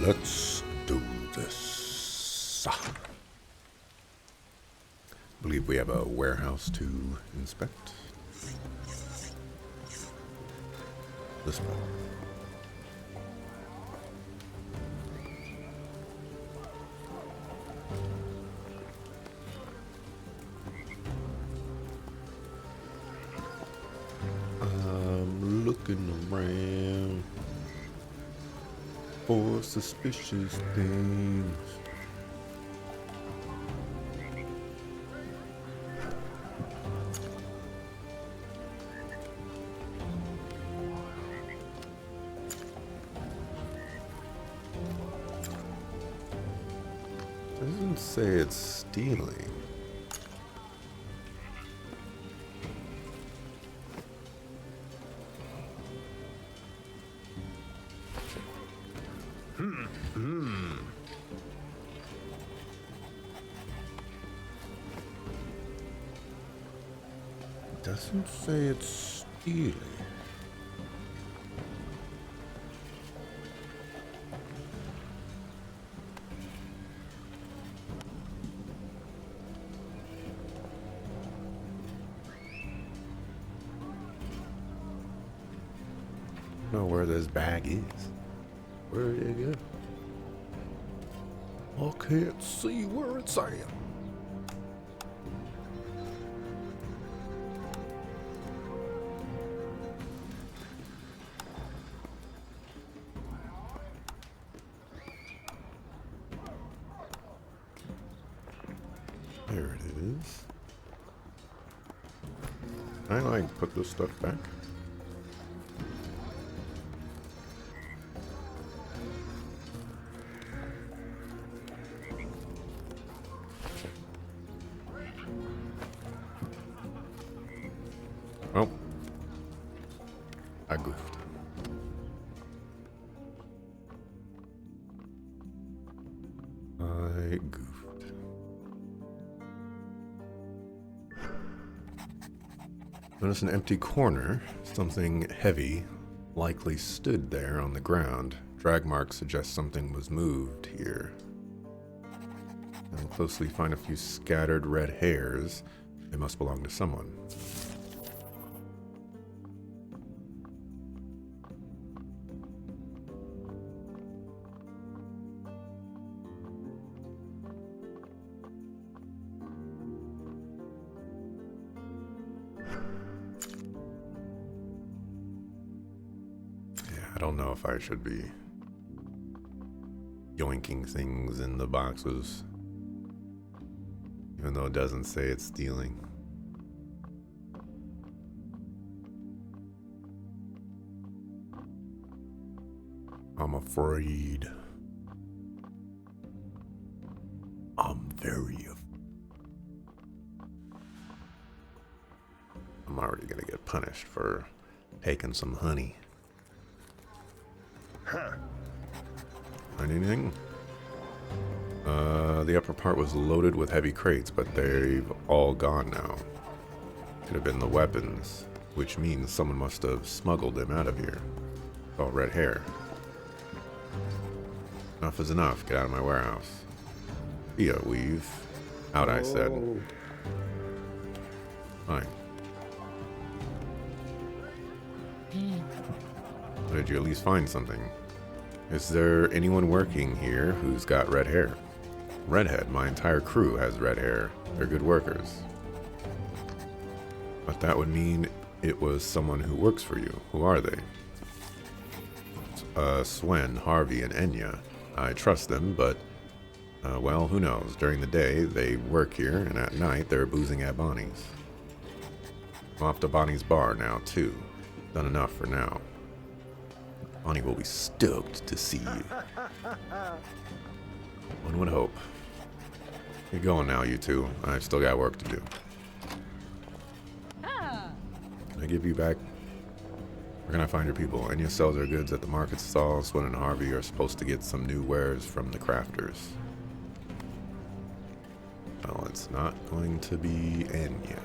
Let's do this. Believe we have a warehouse to inspect. This one. I'm looking around for suspicious things. Doesn't say it's stealing. Doesn't say it's stealing. Know where this bag is. Where did it go? I can't see where it's at. There it is. I like put this stuff back. Oh, I goofed. I goofed. Notice an empty corner. Something heavy likely stood there on the ground. Drag marks suggest something was moved here. And closely find a few scattered red hairs. They must belong to someone. I don't know if I should be yoinking things in the boxes, even though it doesn't say it's stealing. I'm afraid. I'm very afraid. I'm already gonna get punished for taking some honey. Anything? The upper part was loaded with heavy crates, but they've all gone now. Could have been the weapons, which means someone must have smuggled them out of here. Oh, red hair. Enough is enough. Get out of my warehouse. Here, weave. Out, I said. Fine. Did you at least find something? Is there anyone working here who's got red hair? Redhead, my entire crew has red hair. They're good workers. But that would mean it was someone who works for you. Who are they? Swen, Harvey, and Enya. I trust them, but, well, who knows? During the day, they work here, and at night, they're boozing at Bonnie's. I'm off to Bonnie's bar now, too. Done enough for now. Bonnie will be stoked to see you. One would hope. You're going now, you two. I've still got work to do. Can I give you back? Where can I find your people? Enya sells her goods at the market stall. Swen and Harvey are supposed to get some new wares from the crafters. Well, it's not going to be Enya.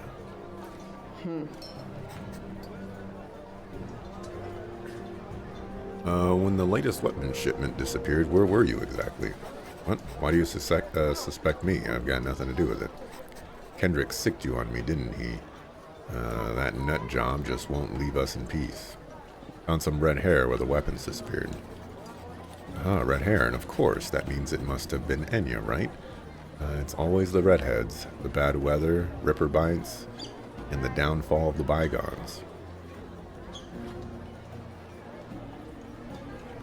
When the latest weapons shipment disappeared, where were you exactly? What? Why do you suspect me? I've got nothing to do with it. Kendrick sicked you on me, didn't he? That nut job just won't leave us in peace. Found some red hair where the weapons disappeared. Ah, red hair, and of course, that means it must have been Enya, right? It's always the redheads, the bad weather, ripper bites, and the downfall of the bygones.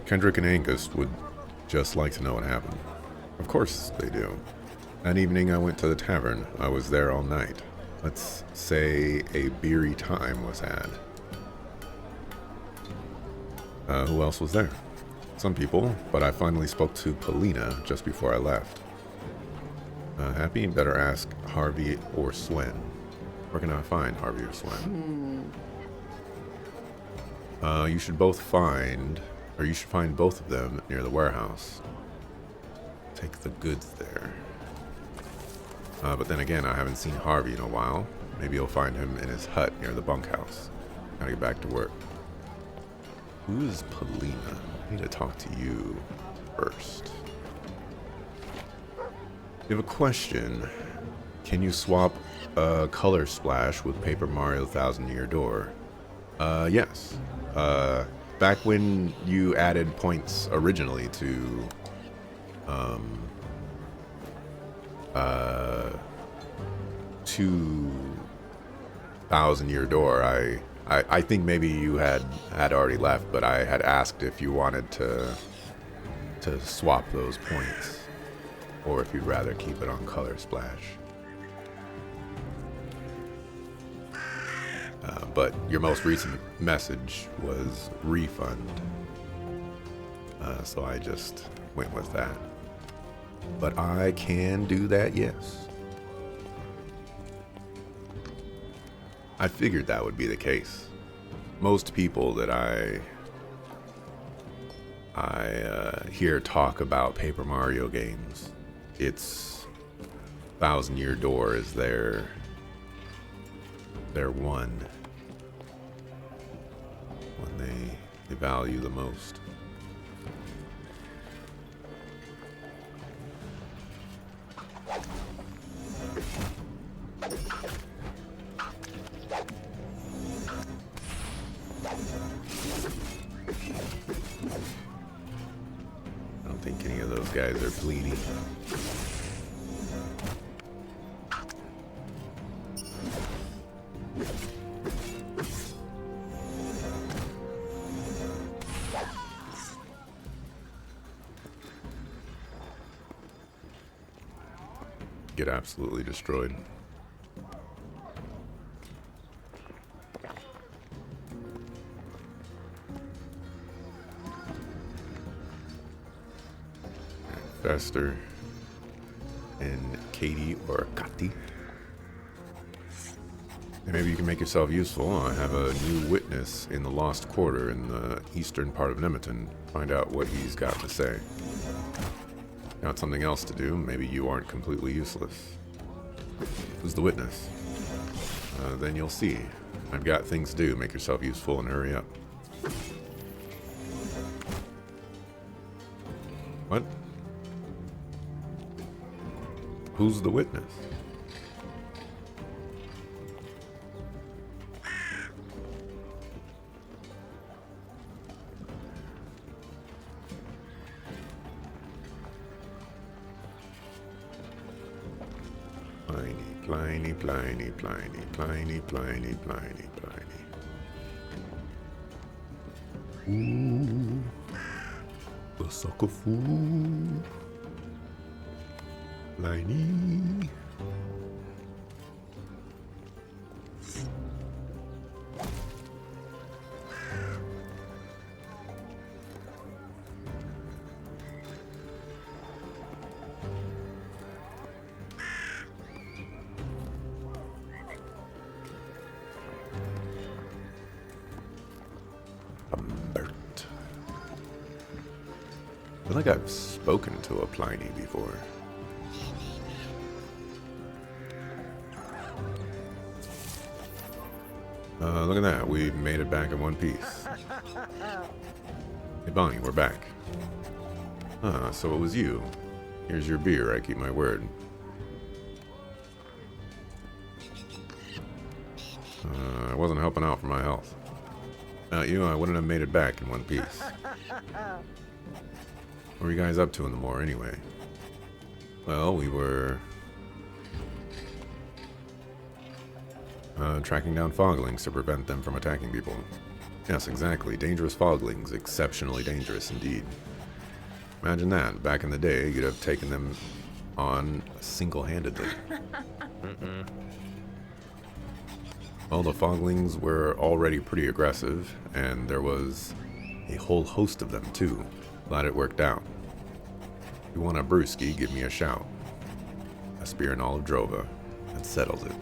Kendrick and Angus would just like to know what happened. Of course they do. That evening I went to the tavern. I was there all night. Let's say a beery time was had. Who else was there? Some people, but I finally spoke to Polina just before I left. Happy? Better ask Harvey or Swen. Where can I find Harvey or Swen? You should find both of them near the warehouse. Take the goods there. But then again, I haven't seen Harvey in a while. Maybe you'll find him in his hut near the bunkhouse. Gotta get back to work. Who is Polina? I need to talk to you first. You have a question. Can you swap a color splash with Paper Mario Thousand Year Door? Yes. Back when you added points originally to 2000 Year Door, I think maybe you had already left, but I had asked if you wanted to swap those points, or if you'd rather keep it on Color Splash. But your most recent message was refund, so I just went with that. But I can do that, yes. I figured that would be the case. Most people that I hear talk about Paper Mario games, it's Thousand Year Door is their one they value the most. I don't think any of those guys are bleeding. Get absolutely destroyed. Fester and Katie or Kati. And maybe you can make yourself useful. I have a new witness in the Lost Quarter in the eastern part of Nemeton. Find out what he's got to say. Got something else to do. Maybe you aren't completely useless. Who's the witness? Then you'll see. I've got things to do. Make yourself useful and hurry up. What? Who's the witness? Pliny, Pliny, Pliny, Pliny, Pliny, Pliny, Pliny. Ooh, the sucker fool. Pliny. I feel like I've spoken to a Pliny before. Look at that. We made it back in one piece. It Bonnie, we're back. Ah, so it was you. Here's your beer, I keep my word. I wasn't helping out for my health. Without you, I wouldn't have made it back in one piece. What were you guys up to in the moor, anyway? Well, we were... tracking down foglings to prevent them from attacking people. Yes, exactly. Dangerous foglings. Exceptionally dangerous indeed. Imagine that. Back in the day, you'd have taken them on single-handedly. Well, the foglings were already pretty aggressive, and there was a whole host of them, too. Glad it worked out. If you want a brewski, give me a shout. A spear and all of Drova. That settles it.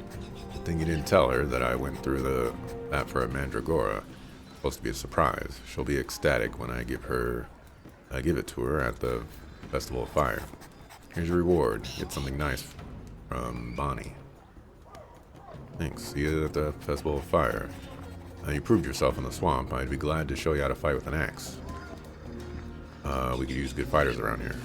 Good thing you didn't tell her that I went through that for a mandragora. Supposed to be a surprise. She'll be ecstatic when I give it to her at the Festival of Fire. Here's your reward. Get something nice from Bonnie. Thanks. See you at the Festival of Fire. You proved yourself in the swamp. I'd be glad to show you how to fight with an axe. We could use good fighters around here.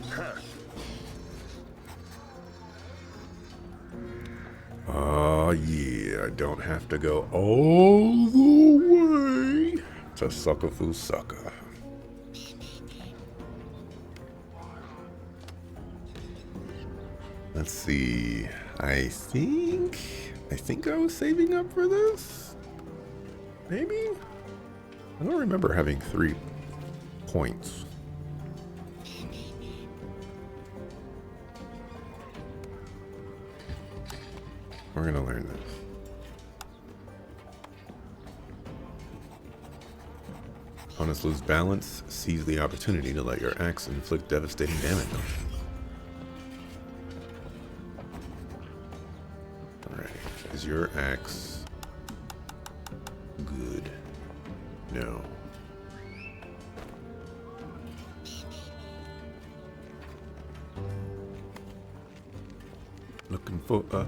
Oh yeah, I don't have to go all the way to Suckafu-Sucka. Let's see. I think I was saving up for this? Maybe? I don't remember having 3 points. We're gonna learn this. Opponents lose balance. Seize the opportunity to let your axe inflict devastating damage. Alright. Is your axe good? No. Looking for a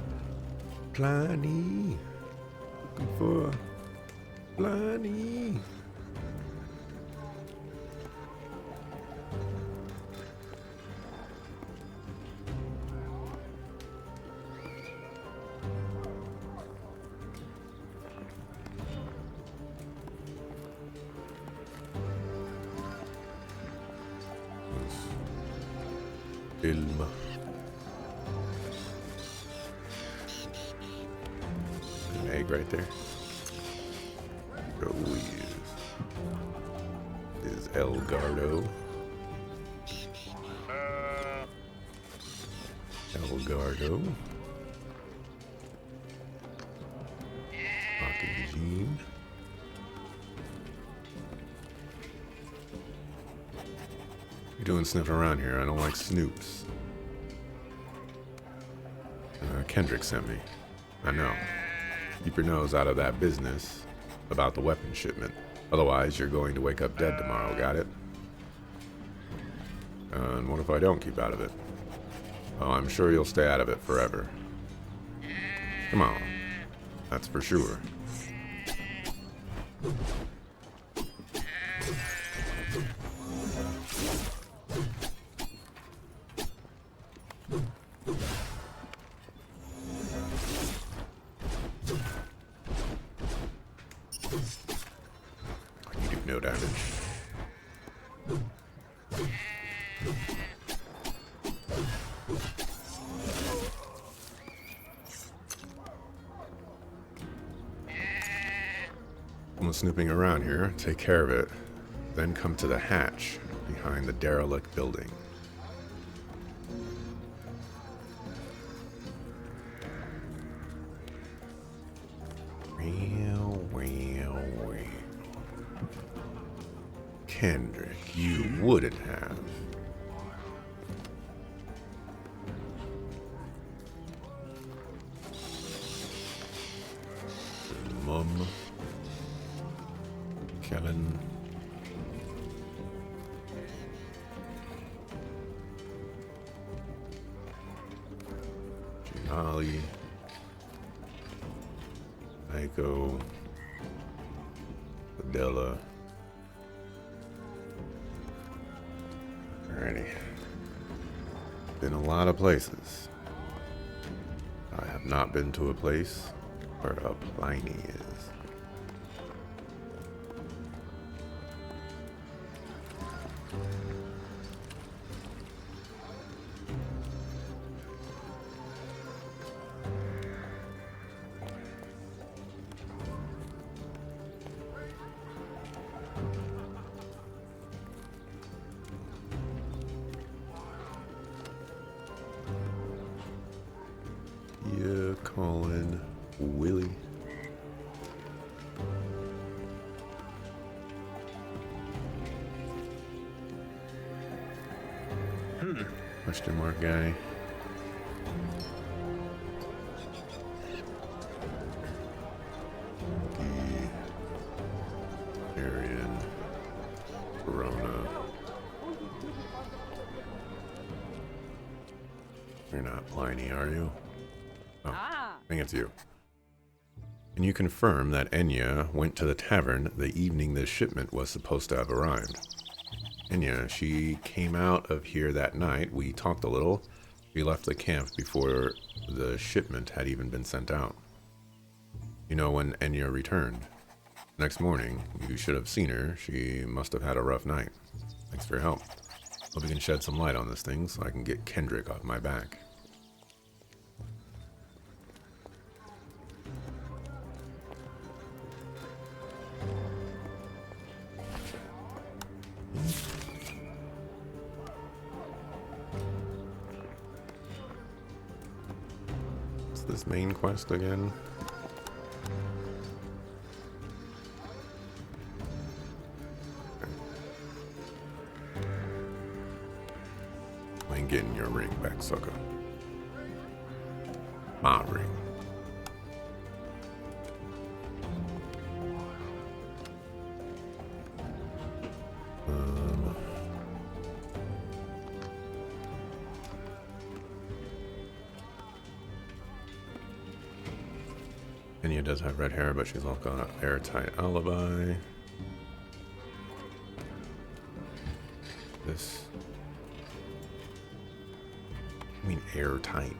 Pliny. Looking for a Pliny. Ilma. An egg right there. Oh yes. This is El Gardo. El Gardo. Mockingjay. You're doing sniffing around here. I don't like snoops. Kendrick sent me. I know. Keep your nose out of that business about the weapon shipment. Otherwise, you're going to wake up dead tomorrow, got it? And what if I don't keep out of it? Oh, I'm sure you'll stay out of it forever. Come on. That's for sure. You do no damage. I'm snooping around here. Take care of it. Then come to the hatch behind the derelict building. Well. Kendrick, you wouldn't have. Mum. Kellen. Janali. Aiko. Adela. Alrighty. Been a lot of places. I have not been to a place where a Pliny is. Yeah, Colin, Willie. Question mark guy. Arian. Corona. You're not Pliny, are you? Oh, I think it's you. Can you confirm that Enya went to the tavern the evening this shipment was supposed to have arrived? Enya, she came out of here that night. We talked a little. She left the camp before the shipment had even been sent out. You know when Enya returned? Next morning, you should have seen her. She must have had a rough night. Thanks for your help. Hope you can shed some light on this thing so I can get Kendrick off my back. What's this main quest again? I ain't getting your ring back, sucker. My ring. Enya does have red hair, but she's all got an airtight alibi. This... I mean airtight.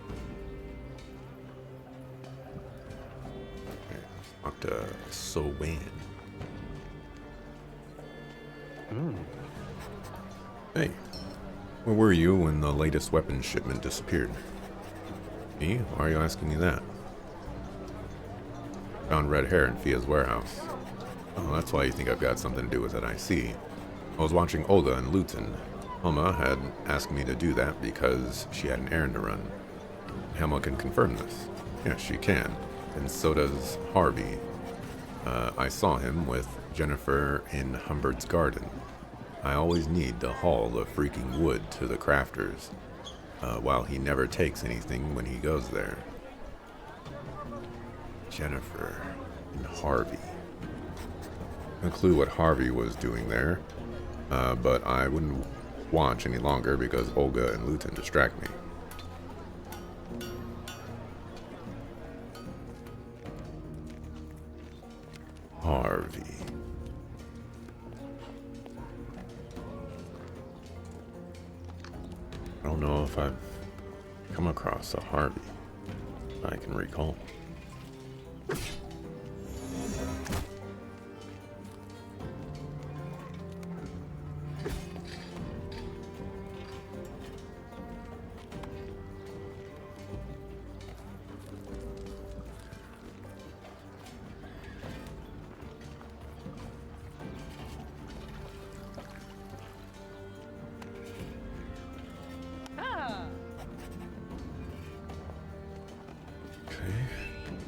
Okay, let's talk to So-Wan. Hey, where were you when the latest weapons shipment disappeared? Me? Why are you asking me that? Found red hair in Fia's warehouse. Oh, that's why you think I've got something to do with it, I see. I was watching Olga and Luton. Helma had asked me to do that because she had an errand to run. Helma can confirm this. Yes, she can. And so does Harvey. I saw him with Jennifer in Humbert's garden. I always need to haul the freaking wood to the crafters, while he never takes anything when he goes there. Jennifer and Harvey. No clue what Harvey was doing there, but I wouldn't watch any longer because Olga and Luton distract me. Harvey. I don't know if I've come across a Harvey I can recall.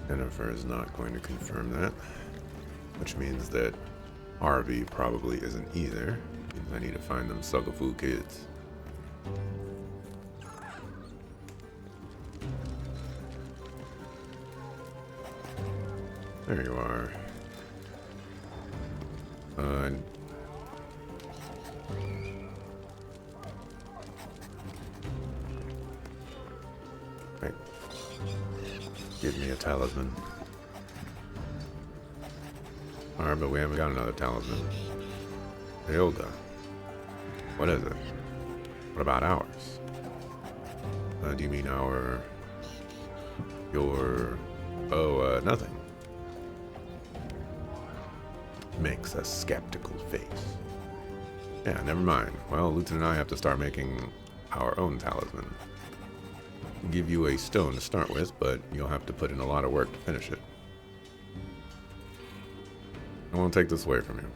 Jennifer is not going to confirm that, which means that Harvey probably isn't either. Means I need to find them sucker-fool kids. There you are. Right. Give me a talisman. Alright, but we haven't got another talisman. Hey, Olga. What is it? What about ours? Do you mean your... Oh, nothing. Makes a skeptical face. Yeah, never mind. Well, Luton and I have to start making our own talisman. I'll give you a stone to start with, but you'll have to put in a lot of work to finish it. I won't take this away from you.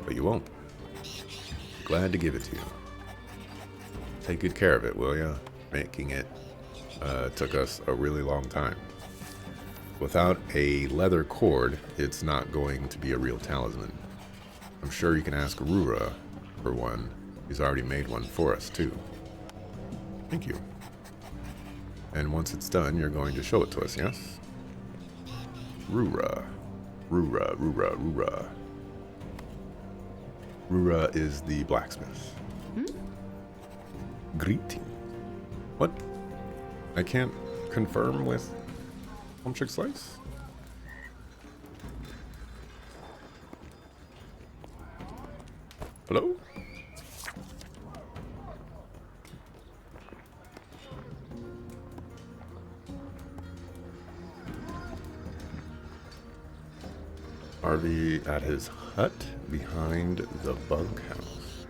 But you won't. Glad to give it to you. Take good care of it, will ya? Making it took us a really long time. Without a leather cord, it's not going to be a real talisman. I'm sure you can ask Rura for one. He's already made one for us, too. Thank you. And once it's done, you're going to show it to us, yes? Rura. Rura, Rura, Rura. Rura is the blacksmith. Greeting. What? I can't confirm with Pumpkin Slice? Hello? Harvey at his hut behind the bunkhouse.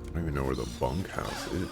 I don't even know where the bunkhouse is.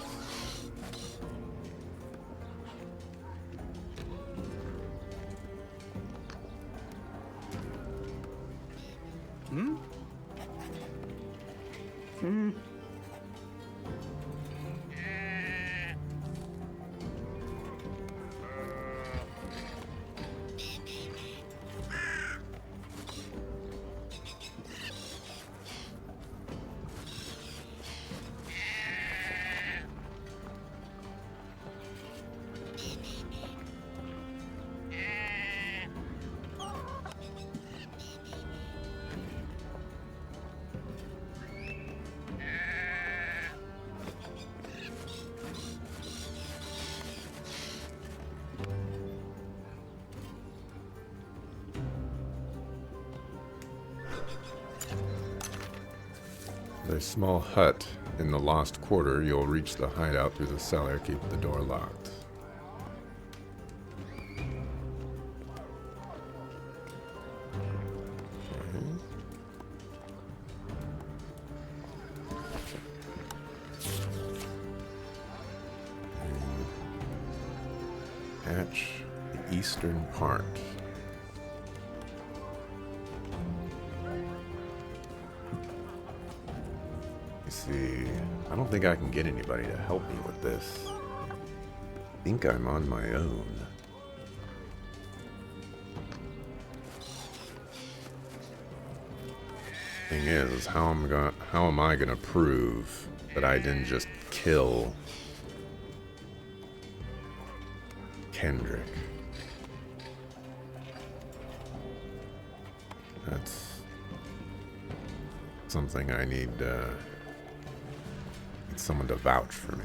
A small hut in the lost quarter. You'll reach the hideout through the cellar. Keep the door locked. Hatch the eastern part. See, I don't think I can get anybody to help me with this. I think I'm on my own. Thing is, how am I gonna prove that I didn't just kill Kendrick? That's something I need someone to vouch for me.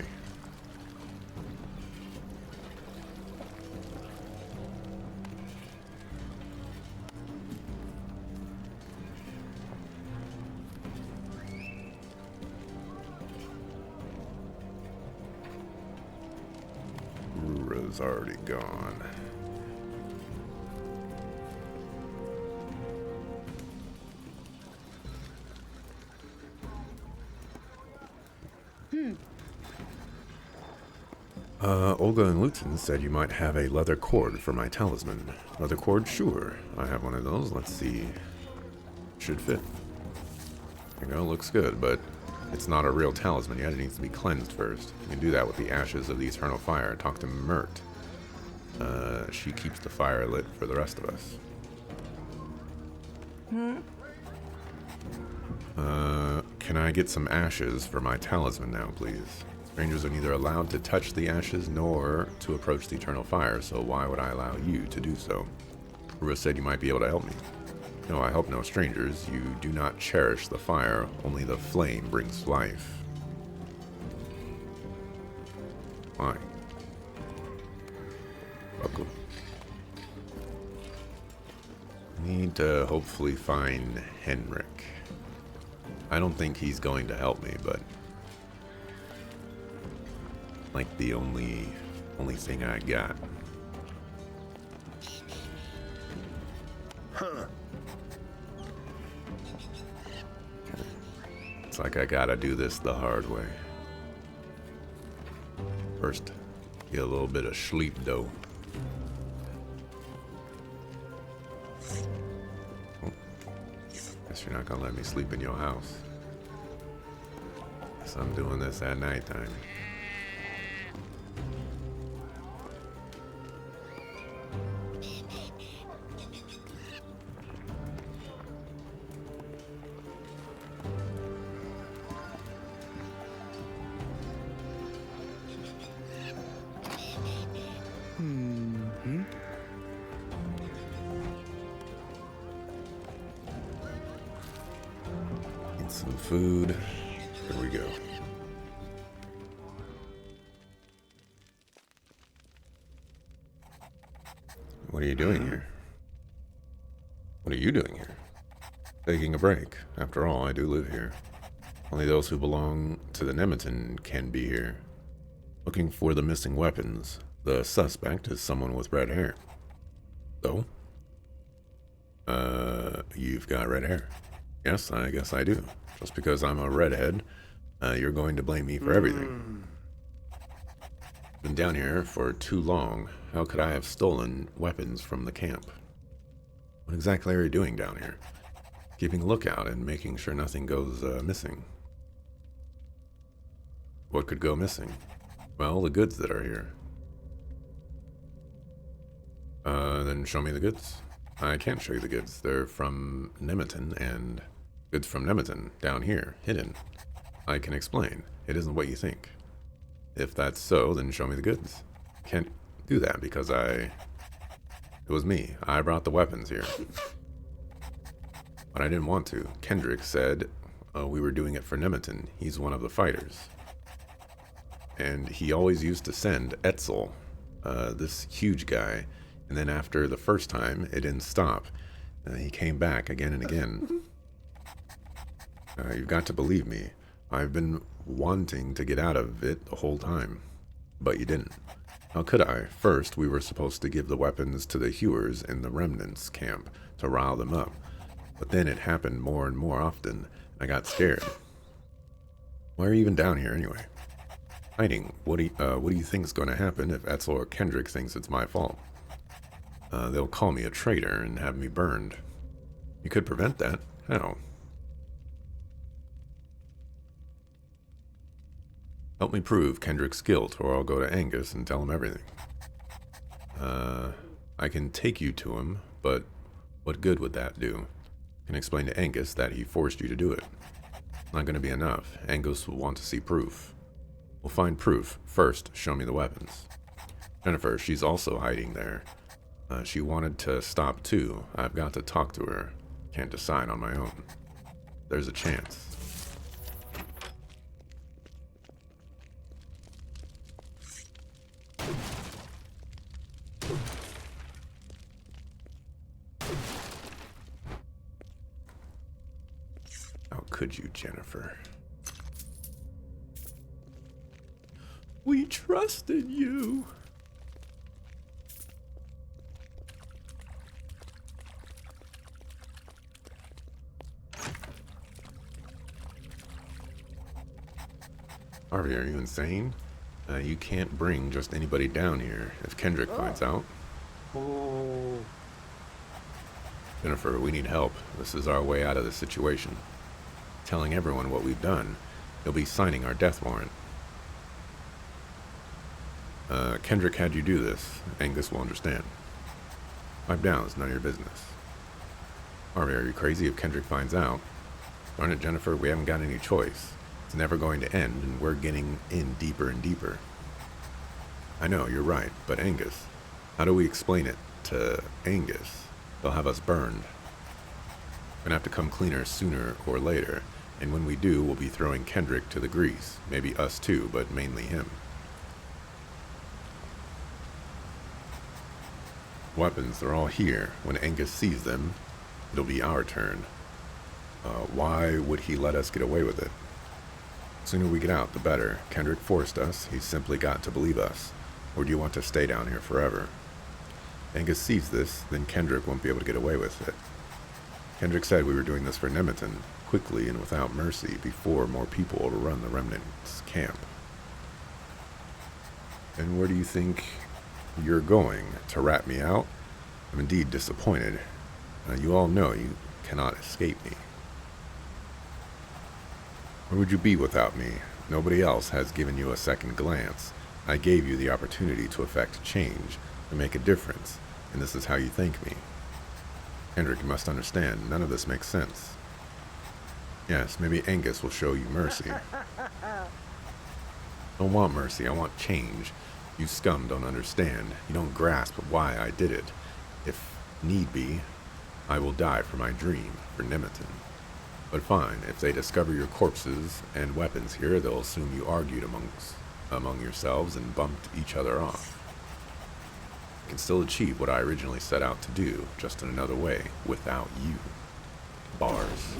Rura's already gone. Olga and Luton said you might have a leather cord for my talisman. Leather cord? Sure. I have one of those. Let's see. Should fit. There you go. Looks good, but it's not a real talisman yet. It needs to be cleansed first. You can do that with the ashes of the eternal fire. Talk to Mert. She keeps the fire lit for the rest of us. Can I get some ashes for my talisman now, please? Strangers are neither allowed to touch the ashes nor to approach the eternal fire, so why would I allow you to do so? Rura said you might be able to help me. No, I help no strangers. You do not cherish the fire. Only the flame brings life. Why? Welcome. Need to hopefully find Henrik. I don't think he's going to help me, but like the only thing I got. It's like I gotta do this the hard way. First, get a little bit of sleep though. Oh, guess you're not gonna let me sleep in your house. Guess I'm doing this at nighttime. Get some food. Here we go. What are you doing here? What are you doing here? Taking a break. After all, I do live here. Only those who belong to the Nemeton can be here. Looking for the missing weapons. The suspect is someone with red hair. So? You've got red hair. Yes, I guess I do. Just because I'm a redhead, you're going to blame me for everything. Been down here for too long. How could I have stolen weapons from the camp? What exactly are you doing down here? Keeping a lookout and making sure nothing goes missing. What could go missing? Well, the goods that are here. Then show me the goods. I can't show you the goods. They're from Nemeton, and goods from Nemeton, down here, hidden. I can explain. It isn't what you think. If that's so, then show me the goods. Can't do that because it was me. I brought the weapons here. But I didn't want to. Kendrick said we were doing it for Nemeton. He's one of the fighters. And he always used to send Etzel, this huge guy. And then after the first time, it didn't stop. He came back again and again. You've got to believe me. I've been wanting to get out of it the whole time. But you didn't. How could I? First, we were supposed to give the weapons to the hewers in the remnants camp to rile them up. But then it happened more and more often. I got scared. Why are you even down here anyway? Hiding. What do you think is going to happen if Etzel or Kendrick thinks it's my fault? They'll call me a traitor and have me burned. You could prevent that. How? Help me prove Kendrick's guilt, or I'll go to Angus and tell him everything. I can take you to him, but what good would that do? I can explain to Angus that he forced you to do it. Not going to be enough. Angus will want to see proof. We'll find proof. First, show me the weapons. Jennifer, she's also hiding there. She wanted to stop too. I've got to talk to her. Can't decide on my own. There's a chance. How could you, Jennifer? We trusted you. Harvey, are you insane? You can't bring just anybody down here if Kendrick finds out. Oh. Jennifer, we need help. This is our way out of this situation. Telling everyone what we've done, he'll be signing our death warrant. Kendrick had you do this. Angus will understand. Pipe down, it's none of your business. Harvey, are you crazy if Kendrick finds out? Darn it, Jennifer, we haven't got any choice. It's never going to end, and we're getting in deeper and deeper. I know, you're right, but Angus, how do we explain it to Angus? They'll have us burned. We're gonna have to come cleaner sooner or later, and when we do, we'll be throwing Kendrick to the grease. Maybe us too, but mainly him. Weapons, they're all here. When Angus sees them, It'll be our turn. Why would he let us get away with it? The sooner we get out, the better. Kendrick forced us. He's simply got to believe us. Or do you want to stay down here forever? Angus sees this, then Kendrick won't be able to get away with it. Kendrick said we were doing this for Nemeton, quickly and without mercy, before more people overrun the Remnant's camp. And where do you think you're going? To rat me out? I'm indeed disappointed. You all know you cannot escape me. Where would you be without me? Nobody else has given you a second glance. I gave you the opportunity to effect change, to make a difference, and this is how you thank me. Kendrick, you must understand, none of this makes sense. Yes, maybe Angus will show you mercy. I don't want mercy, I want change. You scum don't understand. You don't grasp why I did it. If need be, I will die for my dream, for Nemeton. But fine, if they discover your corpses and weapons here, they'll assume you argued among yourselves and bumped each other off. I can still achieve what I originally set out to do, just in another way, without you. Bars.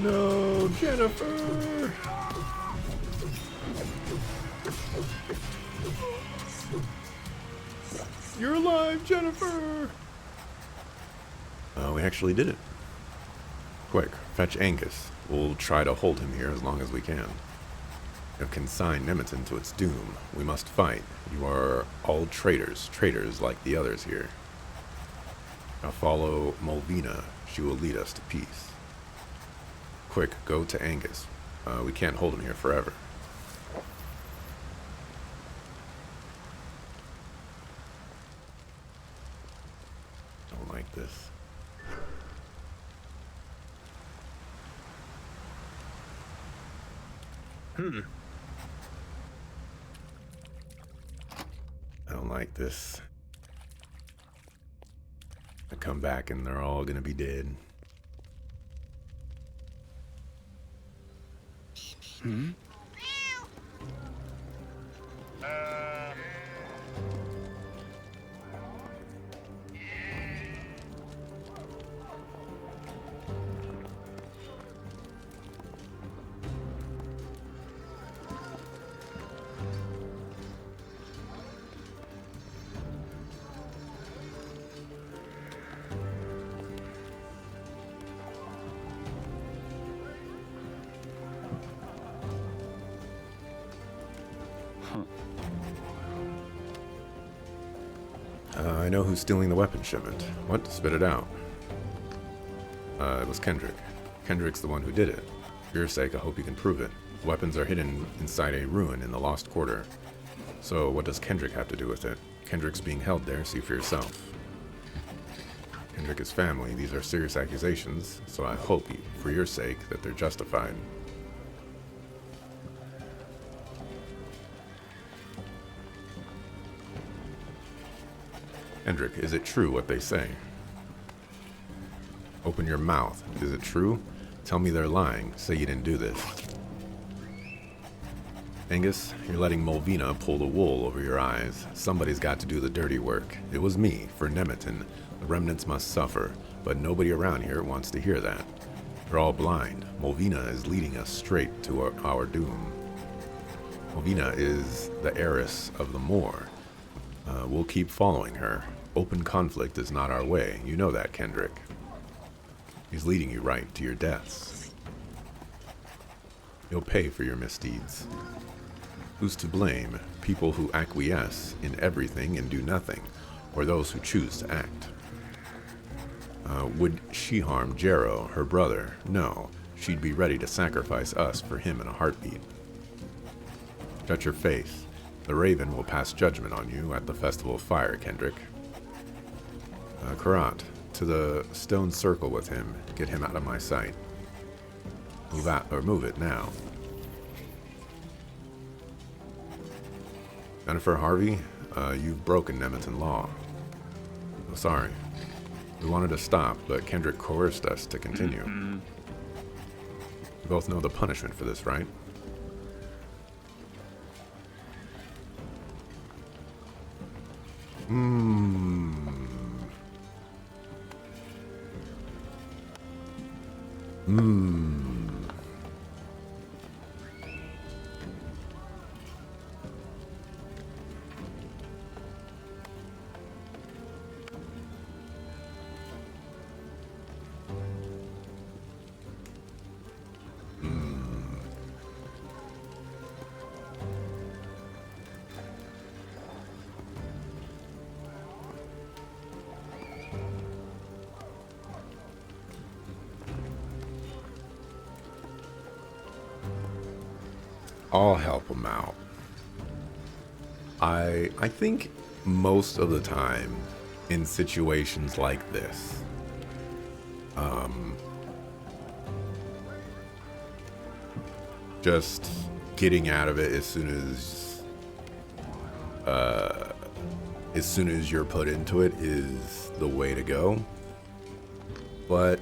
No, Jennifer! You're alive, Jennifer! We actually did it. Quick, fetch Angus. We'll try to hold him here as long as we can. You have consigned Nemeton to its doom. We must fight. You are all traitors, traitors like the others here. Now follow Mulvina. She will lead us to peace. Quick, go to Angus. We can't hold him here forever. Don't like this. I don't like this. I come back and they're all gonna be dead. I know who's stealing the weapon shipment. What? Spit it out. It was Kendrick. Kendrick's the one who did it. For your sake, I hope you can prove it. The weapons are hidden inside a ruin in the Lost Quarter. So what does Kendrick have to do with it? Kendrick's being held there, see for yourself. Kendrick is family. These are serious accusations, so I hope, for your sake, that they're justified. Kendrick, is it true what they say? Open your mouth. Is it true? Tell me they're lying. Say you didn't do this. Angus, you're letting Mulvina pull the wool over your eyes. Somebody's got to do the dirty work. It was me, for Nemeton. The remnants must suffer, but nobody around here wants to hear that. They're all blind. Mulvina is leading us straight to our doom. Mulvina is the heiress of the Moor. We'll keep following her. Open conflict is not our way. You know that, Kendrick. He's leading you right to your deaths. You'll pay for your misdeeds. Who's to blame? People who acquiesce in everything and do nothing, or those who choose to act? Would she harm Jarrow, her brother? No. She'd be ready to sacrifice us for him in a heartbeat. Shut your face. The Raven will pass judgment on you at the Festival of Fire, Kendrick. Karat, to the stone circle with him. Get him out of my sight. Move it now. Jennifer Harvey, you've broken Nemeton law. I'm sorry. We wanted to stop, but Kendrick coerced us to continue. You both know the punishment for this, right? I'll help them out. I think most of the time in situations like this, just getting out of it as soon as you're put into it is the way to go. But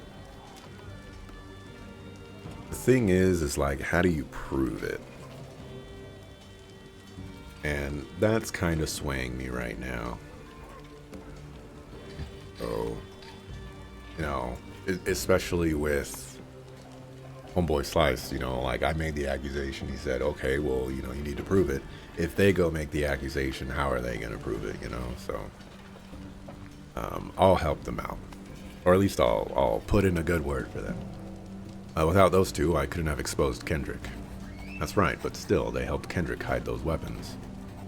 the thing is like, how do you prove it? And that's kind of swaying me right now. So, you know, especially with Homeboy Slice, you know, like I made the accusation. He said, okay, well, you know, you need to prove it. If they go make the accusation, how are they going to prove it, you know? So, I'll help them out. Or at least I'll put in a good word for them. Without those two, I couldn't have exposed Kendrick. That's right, but still, they helped Kendrick hide those weapons.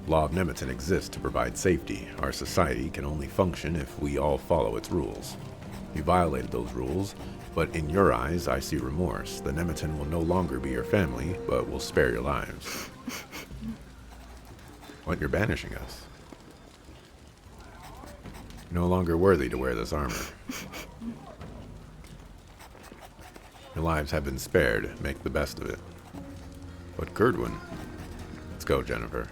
Law of Nemeton exists to provide safety. Our society can only function if we all follow its rules. You violated those rules, but in your eyes, I see remorse. The Nemeton will no longer be your family, but will spare your lives. What, you're banishing us? You're no longer worthy to wear this armor. Your lives have been spared. Make the best of it. But Gerdwin, let's go, Jennifer.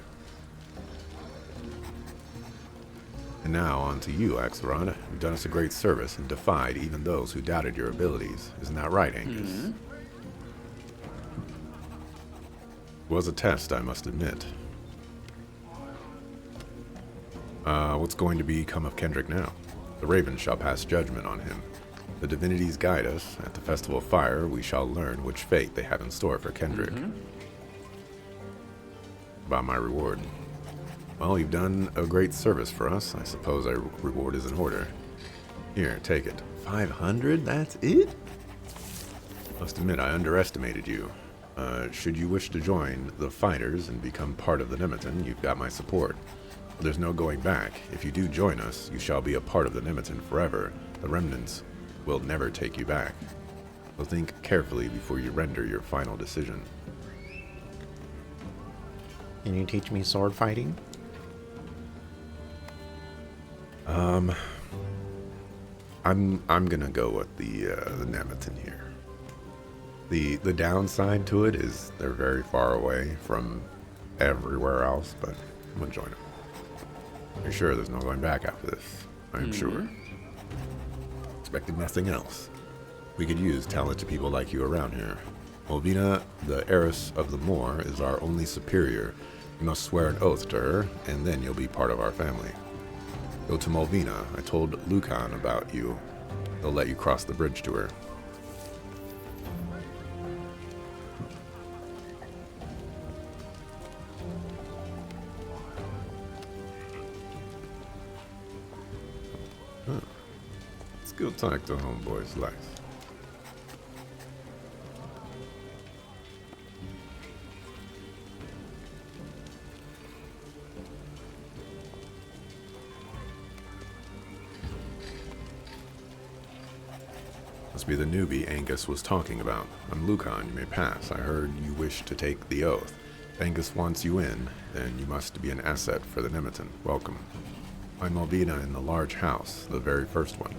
And now, on to you, Axelrod. You've done us a great service and defied even those who doubted your abilities. Isn't that right, Angus? Mm-hmm. It was a test, I must admit. What's going to become of Kendrick now? The Raven shall pass judgment on him. The divinities guide us. At the Festival of Fire, we shall learn which fate they have in store for Kendrick. Mm-hmm. About my reward. Well, you've done a great service for us. I suppose our reward is in order. Here, take it. 500? That's it? Must admit, I underestimated you. Should you wish to join the fighters and become part of the Nemeton, you've got my support. But there's no going back. If you do join us, you shall be a part of the Nemeton forever. The remnants will never take you back. So think carefully before you render your final decision. Can you teach me sword fighting? I'm gonna go with the Nemeton here. The downside to it is they're very far away from everywhere else, but I'm gonna join them. You're sure there's no going back after this? I'm sure. Expected nothing else. We could use talented people like you around here. Mulvina, the heiress of the Moor, is our only superior. You must swear an oath to her, and then you'll be part of our family. Go to Mulvina. I told Lucan about you. They'll let you cross the bridge to her. Huh. Let's go talk to Homeboy's life. Must be the newbie Angus was talking about. I'm Lucan, you may pass. I heard you wish to take the oath. If Angus wants you in, then you must be an asset for the Nemeton. Welcome. I'm Mulvina in the large house, the very first one.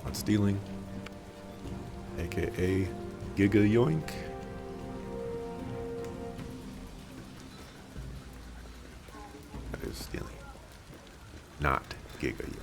Not stealing, aka Giga Yoink. is stealing. Not Giga Yoink.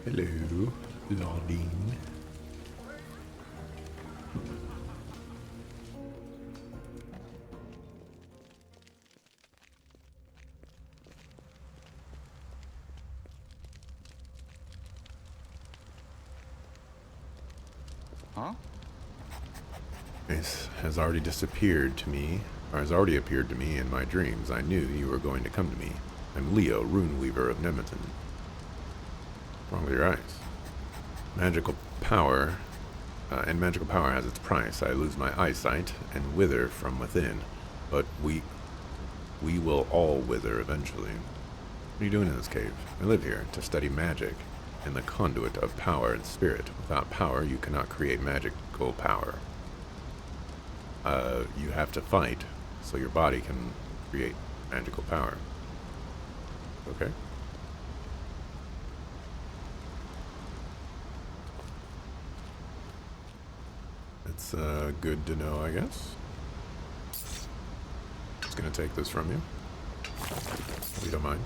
Hello, Lordine. Huh? This has already disappeared to me, or has already appeared to me in my dreams. I knew you were going to come to me. I'm Leo, Rune Weaver of Nemeton. What's wrong with your eyes? Magical power, and magical power has its price. I lose my eyesight and wither from within, but we will all wither eventually. What are you doing in this cave? I live here to study magic and the conduit of power and spirit. Without power, you cannot create magical power. You have to fight so your body can create magical power. Okay? It's good to know, I guess. Just gonna take this from you. If you don't mind.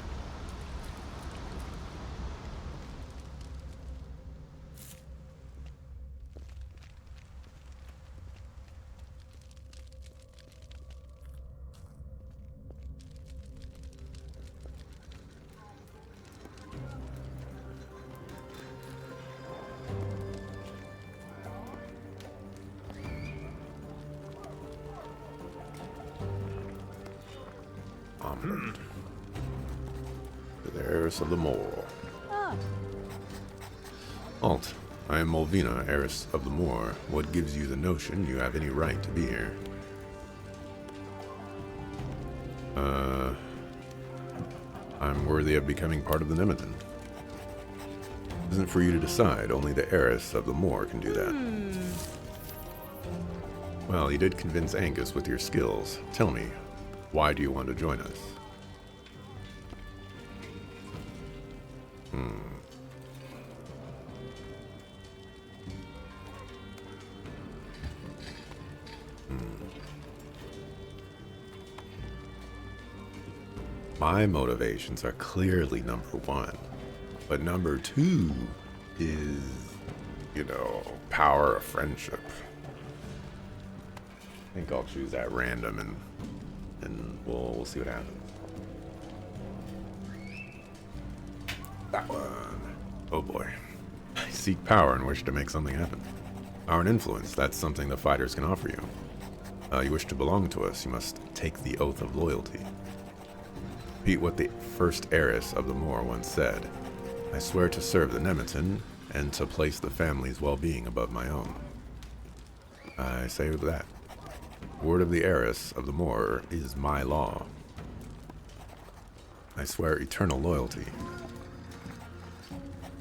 To the heiress of the Moor. Alt, I am Mulvina, heiress of the Moor. What gives you the notion you have any right to be here? I'm worthy of becoming part of the Nemeton. It isn't for you to decide. Only the heiress of the Moor can do that. Well, you did convince Angus with your skills. Tell me, why do you want to join us? My motivations are clearly number one, but number two is, power of friendship. I think I'll choose that random and we'll see what happens. That one. Oh boy. I seek power and wish to make something happen. Power and influence, that's something the fighters can offer you. You wish to belong to us, you must take the oath of loyalty. Repeat what the first heiress of the Moor once said. I swear to serve the Nemeton and to place the family's well-being above my own. I say that. Word of the heiress of the Moor is my law. I swear eternal loyalty.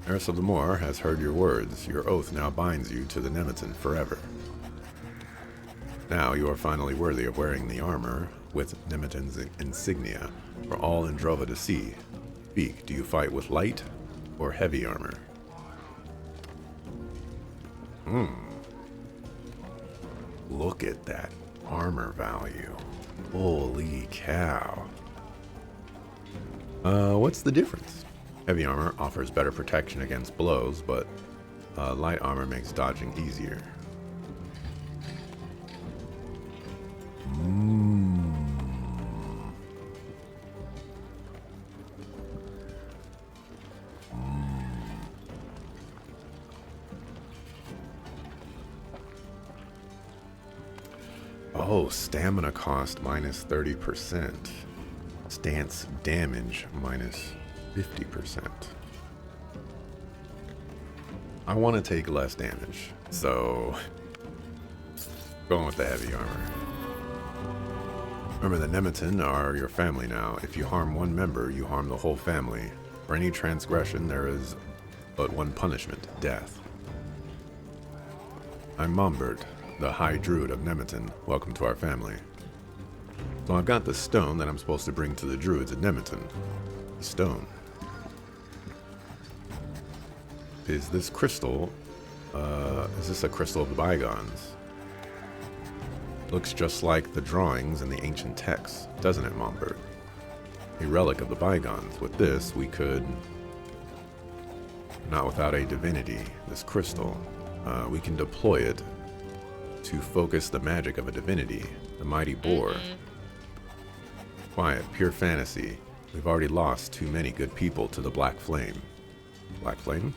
Heiress of the Moor has heard your words. Your oath now binds you to the Nemeton forever. Now you are finally worthy of wearing the armor with Nemeton's insignia for all in Drova to see. Speak, do you fight with light or heavy armor? Look at that armor value. Holy cow. What's the difference? Heavy armor offers better protection against blows, but light armor makes dodging easier. Oh, stamina cost minus 30%. Stance damage minus 50%. I want to take less damage, so going with the heavy armor. Remember, the Nemeton are your family now. If you harm one member, you harm the whole family. For any transgression, there is but one punishment, death. I'm Mombert, the High Druid of Nemeton. Welcome to our family. So I've got the stone that I'm supposed to bring to the druids at Nemeton. The stone. Is this crystal, is this a crystal of the bygones? Looks just like the drawings in the ancient texts, doesn't it, Mombert? A relic of the bygones. With this, we could... Not without a divinity, this crystal. We can deploy it to focus the magic of a divinity, the mighty boar. Quiet, pure fantasy. We've already lost too many good people to the Black Flame. Black Flame?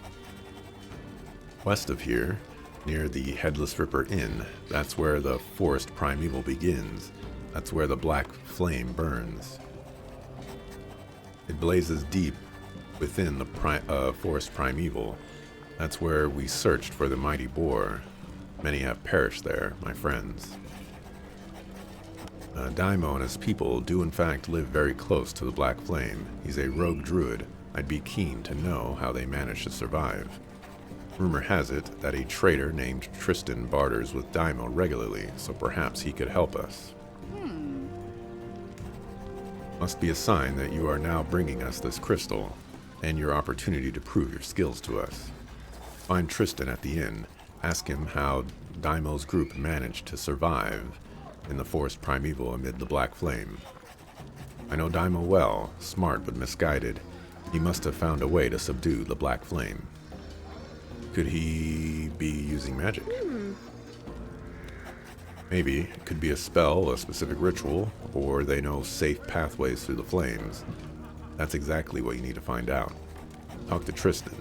West of here, near the Headless Ripper Inn, that's where the Forest Primeval begins. That's where the Black Flame burns. It blazes deep within the Forest Primeval. That's where we searched for the mighty boar. Many have perished there, my friends. Daimo and his people do in fact live very close to the Black Flame. He's a rogue druid. I'd be keen to know how they managed to survive. Rumor has it that a trader named Tristan barters with Daimo regularly, so perhaps he could help us. Must be a sign that you are now bringing us this crystal, and your opportunity to prove your skills to us. Find Tristan at the inn. Ask him how Daimo's group managed to survive in the Forest Primeval amid the Black Flame. I know Daimo well, smart but misguided. He must have found a way to subdue the Black Flame. Could he be using magic? Maybe. It could be a spell, a specific ritual, or they know safe pathways through the flames. That's exactly what you need to find out. Talk to Tristan.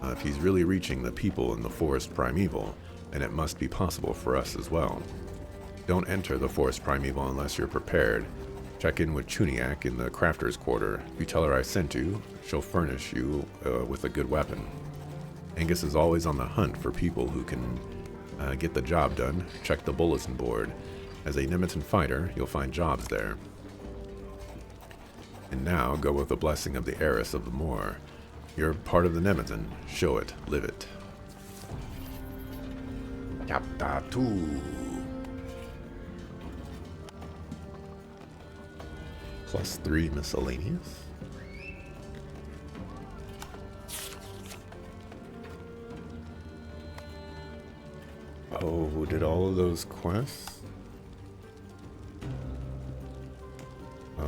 If he's really reaching the people in the Forest Primeval, then it must be possible for us as well. Don't enter the Forest Primeval unless you're prepared. Check in with Chuniak in the Crafter's Quarter. If you tell her I sent you, she'll furnish you with a good weapon. Angus is always on the hunt for people who can get the job done. Check the bulletin board. As a Nemeton fighter, you'll find jobs there. And now, go with the blessing of the heiress of the Moor. You're part of the Nemeton. Show it. Live it. Chapter 2. +3 miscellaneous. Oh, did all of those quests? All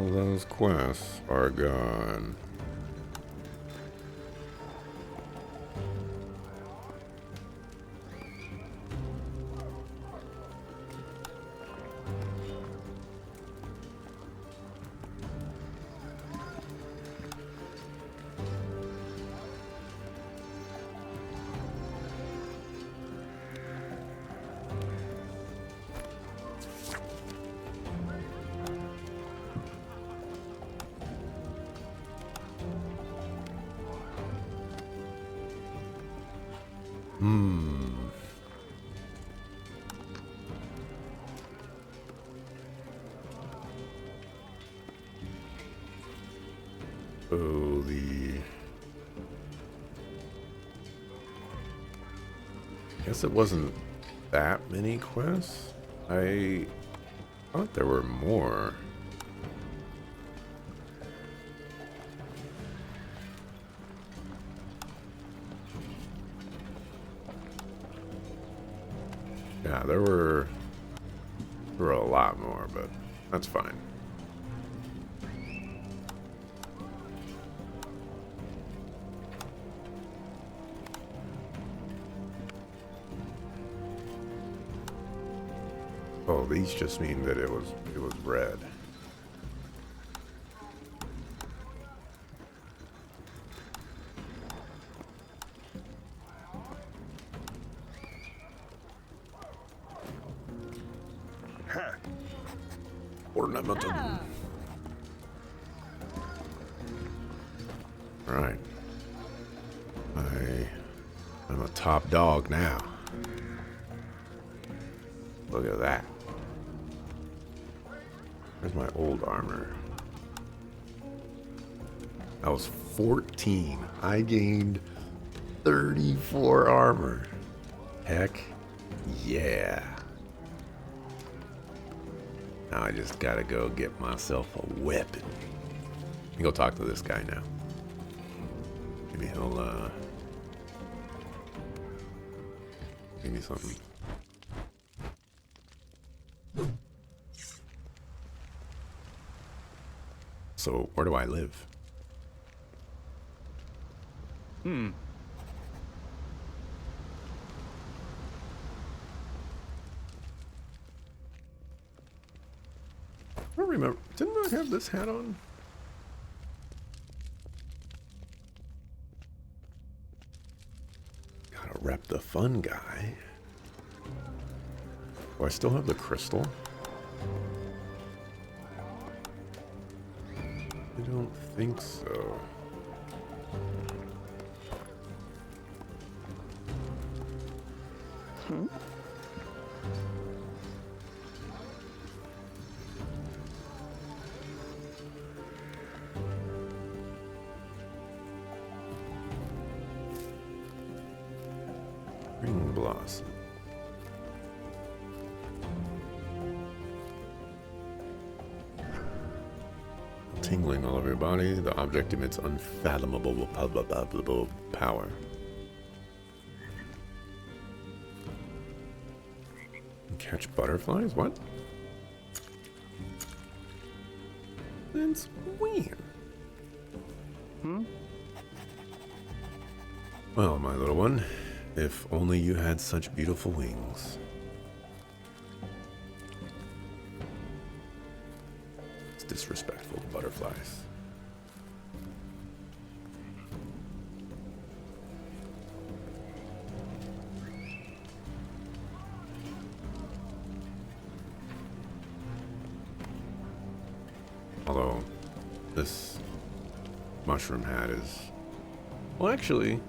of those quests are gone. Oh, guess it wasn't that many quests. I thought there were more. Yeah, there were a lot more, but that's fine. Oh, these just mean that it was red. Ornamentum. Right. I'm a top dog now. Look at that. Where's my old armor? That was 14. I gained 34 armor. Heck Yeah. Now I just gotta go get myself a weapon. Let me go talk to this guy now. Maybe he'll, give me something. So, where do I live? I don't remember. Didn't I have this hat on? Gotta rep the fun guy. Do I still have the crystal? I don't think so. Ring blossom. Tingling all over your body. The object emits unfathomable power. Catch butterflies? What? Since when? Well, my little one, if only you had such beautiful wings. It's disrespectful to butterflies. Although, this mushroom hat is... Well, actually,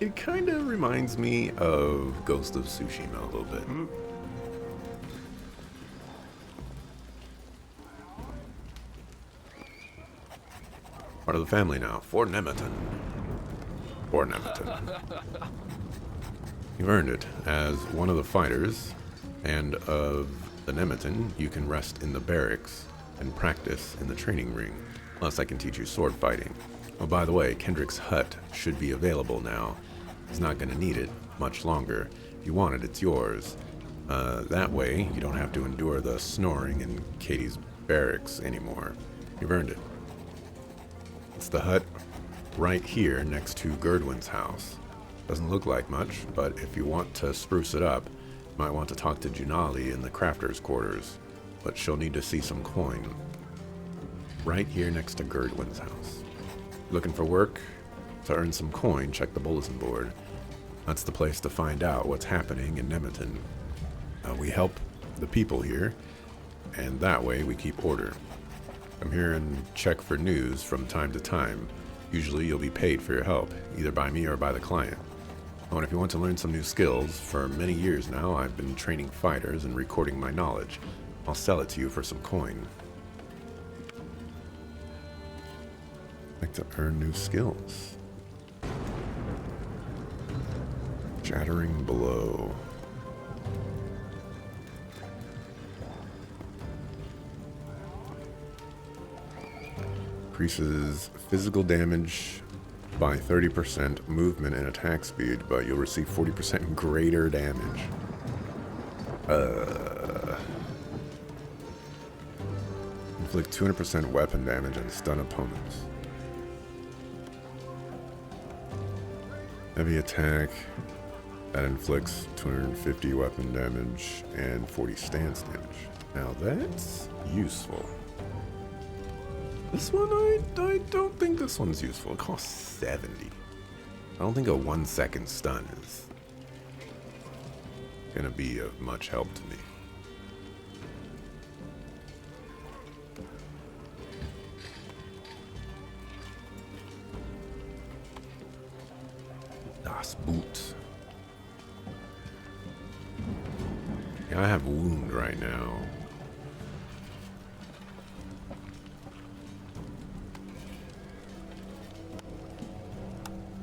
it kind of reminds me of Ghost of Tsushima a little bit. Part of the family now. For Nemeton. For Nemeton. You've earned it. As one of the fighters and of the Nemeton, you can rest in the barracks and practice in the training ring. Plus, I can teach you sword fighting. Oh, by the way, Kendrick's hut should be available now. He's not going to need it much longer. If you want it, it's yours. That way, you don't have to endure the snoring in Katie's barracks anymore. You've earned it. It's the hut right here next to Gerdwin's house. Doesn't look like much, but if you want to spruce it up, you might want to talk to Junali in the crafter's quarters. But she'll need to see some coin. Right here next to Gerdwin's house. Looking for work? To earn some coin, check the bulletin board. That's the place to find out what's happening in Nemeton. We help the people here, and that way we keep order. Come here and check for news from time to time. Usually you'll be paid for your help, either by me or by the client. Oh, and if you want to learn some new skills, for many years now I've been training fighters and recording my knowledge. I'll sell it to you for some coin. Like to earn new skills. Shattering blow. Increases physical damage by 30%, movement and attack speed, but you'll receive 40% greater damage. Inflict 200% weapon damage and stun opponents. Heavy attack. That inflicts 250 weapon damage and 40 stance damage. Now that's useful. This one, I don't think this one's useful. It costs 70. I don't think a 1 second stun is gonna be of much help to me. Das Boot. Yeah, I have wound right now.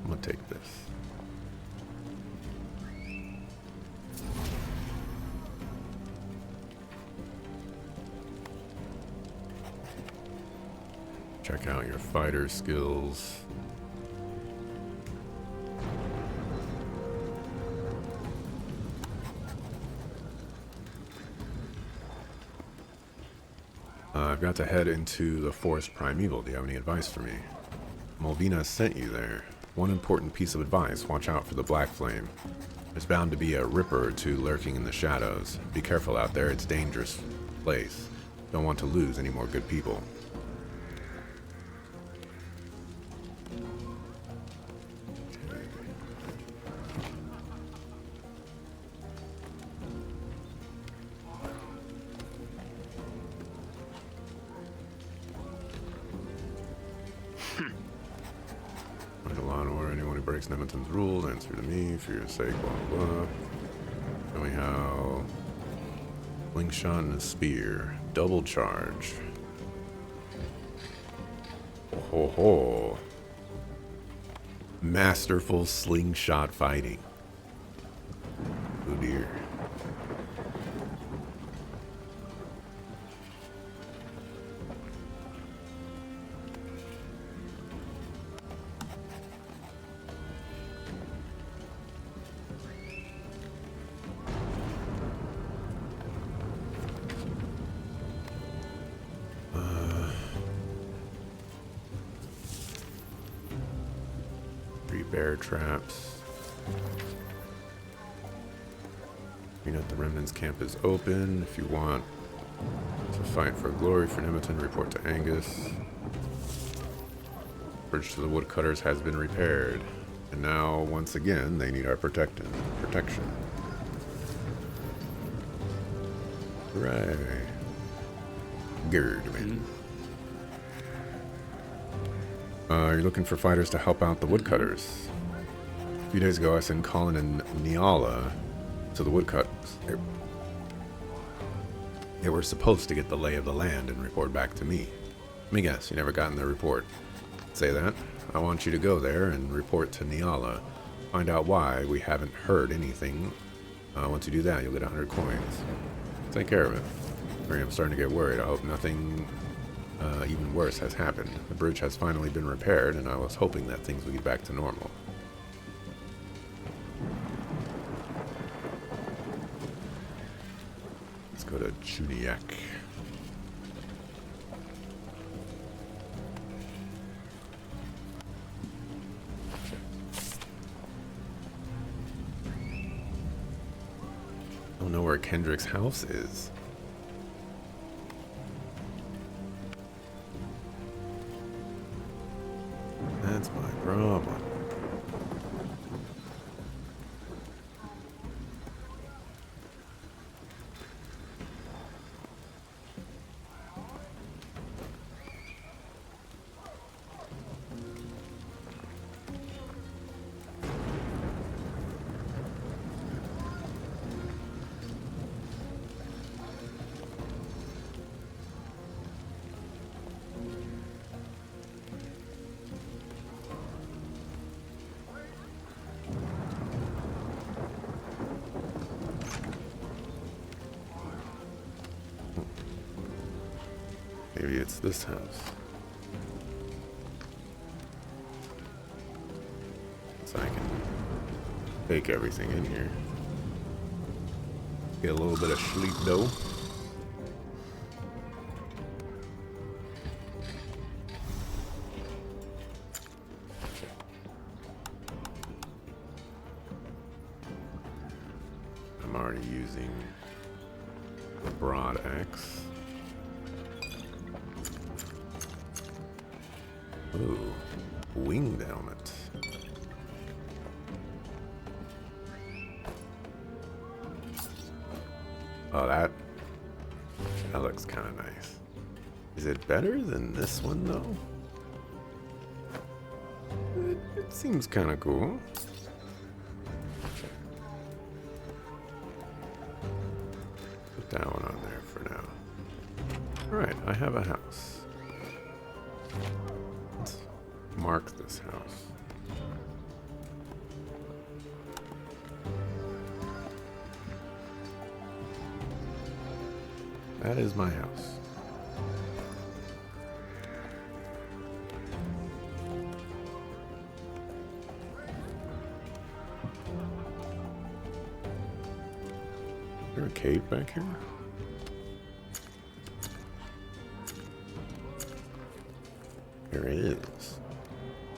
I'm gonna take this. Check out your fighter skills. I've got to head into the Forest Primeval. Do you have any advice for me? Mulvina sent you there. One important piece of advice: watch out for the Black Flame. There's bound to be a Ripper or two lurking in the shadows. Be careful out there, it's a dangerous place. Don't want to lose any more good people. Law and order. Anyone who breaks Nemeton's rules, answer to me for your sake, blah, blah. Then we have slingshot and a spear. Double charge. Ho ho. Masterful slingshot fighting. Oh dear. Bear traps. The Remnants camp is open. If you want to fight for glory for Nemeton, report to Angus. Bridge to the Woodcutters has been repaired. And now, once again, they need our protection. Hooray. Gerd, man. You're looking for fighters to help out the Woodcutters. A few days ago, I sent Colin and Niala to the Woodcutters. They were supposed to get the lay of the land and report back to me. Let me guess, you never gotten their report. Say that. I want you to go there and report to Niala. Find out why we haven't heard anything. Once you do that, you'll get 100 coins. Take care of it. I'm starting to get worried. I hope nothing even worse has happened. The bridge has finally been repaired, and I was hoping that things would get back to normal. Let's go to Chuniak. I don't know where Kendrick's house is. That's my problem. Maybe it's this house. So I can take everything in here. Get a little bit of sleep though. I'm already using the broad axe. Ooh, winged helmet. Oh, that looks kind of nice. Is it better than this one, though? It seems kind of cool. Put that one on there for now. Alright, I have a house. Let's mark this house. That is my house. there a cave back here? There is.